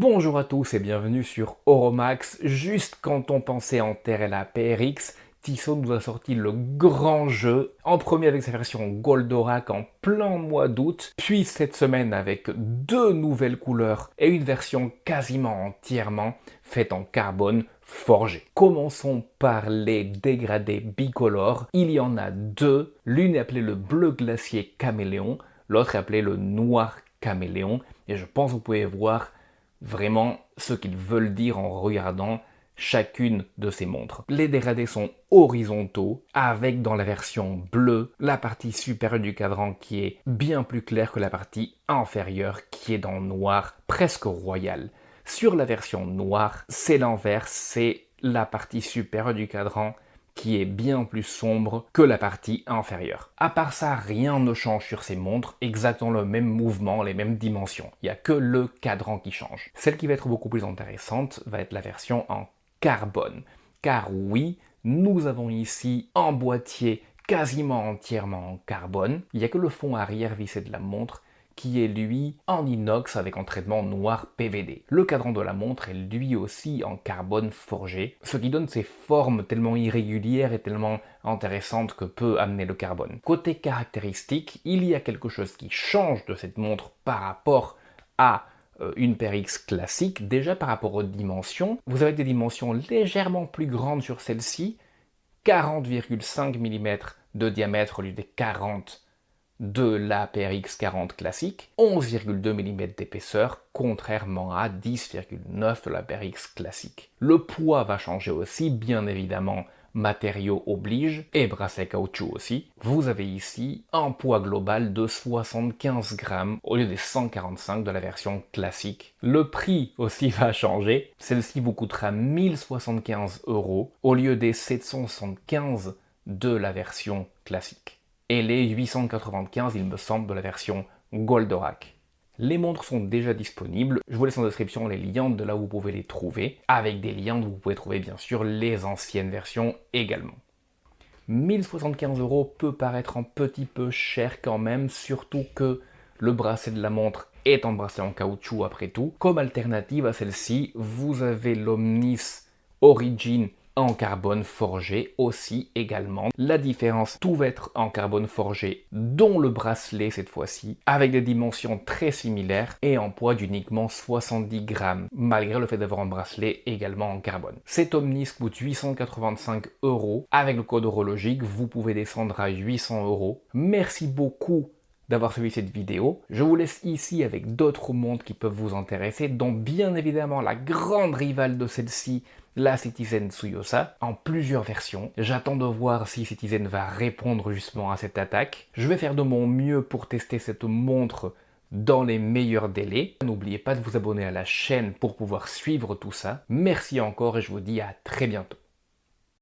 Bonjour à tous et bienvenue sur Oromax. Juste quand on pensait enterrer la PRX, Tissot nous a sorti le grand jeu, en premier avec sa version Goldorak en plein mois d'août, puis cette semaine avec deux nouvelles couleurs et une version quasiment entièrement faite en carbone forgé. Commençons par les dégradés bicolores. Il y en a deux, l'une est appelée le bleu glacier caméléon, l'autre est appelée le noir caméléon, et je pense que vous pouvez voir vraiment ce qu'ils veulent dire en regardant chacune de ces montres. Les dégradés sont horizontaux, avec dans la version bleue la partie supérieure du cadran qui est bien plus claire que la partie inférieure qui est dans le noir presque royal. Sur la version noire, c'est l'inverse, c'est la partie supérieure du cadran qui est bien plus sombre que la partie inférieure. À part ça, rien ne change sur ces montres, exactement le même mouvement, les mêmes dimensions. Il n'y a que le cadran qui change. Celle qui va être beaucoup plus intéressante va être la version en carbone. Car oui, nous avons ici un boîtier quasiment entièrement en carbone. Il n'y a que le fond arrière vissé de la montre qui est lui en inox avec un traitement noir PVD. Le cadran de la montre est lui aussi en carbone forgé, ce qui donne ces formes tellement irrégulières et tellement intéressantes que peut amener le carbone. Côté caractéristique, il y a quelque chose qui change de cette montre par rapport à une PRX classique. Déjà par rapport aux dimensions, vous avez des dimensions légèrement plus grandes sur celle-ci, 40,5 mm de diamètre au lieu des 40 de la PRX 40 classique, 11,2 mm d'épaisseur, contrairement à 10,9 de la PRX classique. Le poids va changer aussi, bien évidemment, matériaux oblige, et bracelet caoutchouc aussi. Vous avez ici un poids global de 75 grammes au lieu des 145 de la version classique. Le prix aussi va changer. Celle-ci vous coûtera 1075 € au lieu des 775 de la version classique. Et les 895, il me semble, de la version Goldorak. Les montres sont déjà disponibles, je vous laisse en description les liens de là où vous pouvez les trouver, avec des liens où vous pouvez trouver bien sûr les anciennes versions également. 1075 € peut paraître un petit peu cher quand même, surtout que le bracelet de la montre est un bracelet en caoutchouc après tout. Comme alternative à celle-ci, vous avez l'Omnis Origin en carbone forgé aussi également. La différence, tout va être en carbone forgé, dont le bracelet cette fois-ci, avec des dimensions très similaires et en poids d'uniquement 70 grammes, malgré le fait d'avoir un bracelet également en carbone. Cet Omnis coûte 885 €. Avec le code horologique, vous pouvez descendre à 800 €. Merci beaucoup d'avoir suivi cette vidéo. Je vous laisse ici avec d'autres montres qui peuvent vous intéresser, dont bien évidemment la grande rivale de celle-ci, la Citizen Tsuyosa, en plusieurs versions. J'attends de voir si Citizen va répondre justement à cette attaque. Je vais faire de mon mieux pour tester cette montre dans les meilleurs délais. N'oubliez pas de vous abonner à la chaîne pour pouvoir suivre tout ça. Merci encore et je vous dis à très bientôt.